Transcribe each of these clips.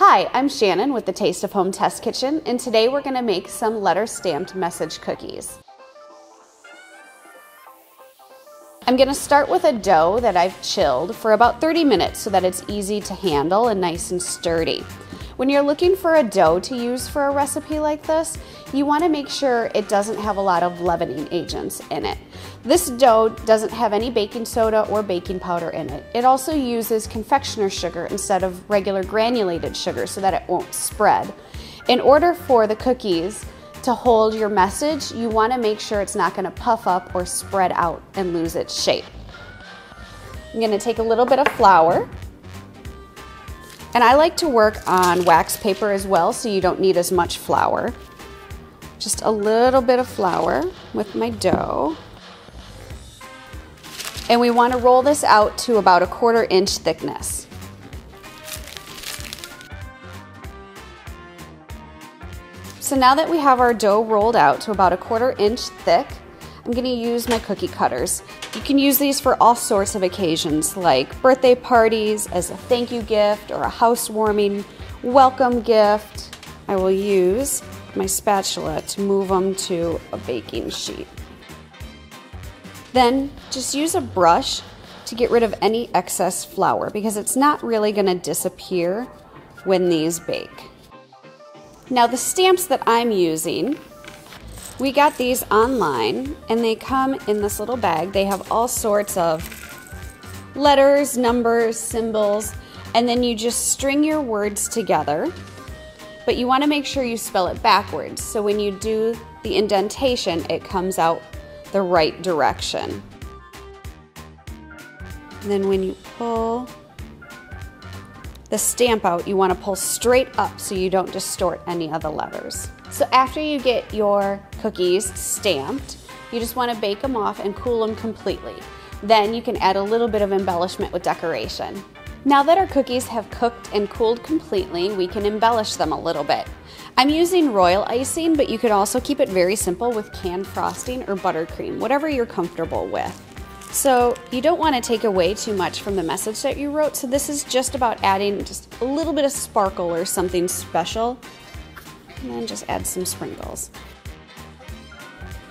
Hi, I'm Shannon with the Taste of Home Test Kitchen, and today we're going to make some letter stamped message cookies. I'm going to start with a dough that I've chilled for about 30 minutes so that it's easy to handle and nice and sturdy. When you're looking for a dough to use for a recipe like this, you want to make sure it doesn't have a lot of leavening agents in it. This dough doesn't have any baking soda or baking powder in it. It also uses confectioner's sugar instead of regular granulated sugar so that it won't spread. In order for the cookies to hold your message, you want to make sure it's not going to puff up or spread out and lose its shape. I'm going to take a little bit of flour. And I like to work on wax paper as well, so you don't need as much flour. Just a little bit of flour with my dough. And we want to roll this out to about a 1/4 inch thickness. So now that we have our dough rolled out to about a 1/4 inch thick, I'm going to use my cookie cutters. You can use these for all sorts of occasions, like birthday parties, as a thank you gift, or a housewarming welcome gift. I will use my spatula to move them to a baking sheet. Then just use a brush to get rid of any excess flour because it's not really going to disappear when these bake. Now the stamps that I'm using, we got these online and they come in this little bag. They have all sorts of letters, numbers, symbols, and then you just string your words together. But you want to make sure you spell it backwards, so when you do the indentation, it comes out the right direction. And then when you pull the stamp out, you want to pull straight up so you don't distort any of the letters. So after you get your cookies stamped, you just want to bake them off and cool them completely. Then you can add a little bit of embellishment with decoration. Now that our cookies have cooked and cooled completely, we can embellish them a little bit. I'm using royal icing, but you could also keep it very simple with canned frosting or buttercream, whatever you're comfortable with. So you don't want to take away too much from the message that you wrote, so this is just about adding just a little bit of sparkle or something special. And then just add some sprinkles.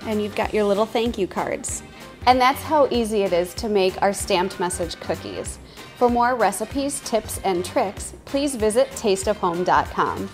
And you've got your little thank you cards. And that's how easy it is to make our stamped message cookies. For more recipes, tips, and tricks, please visit tasteofhome.com.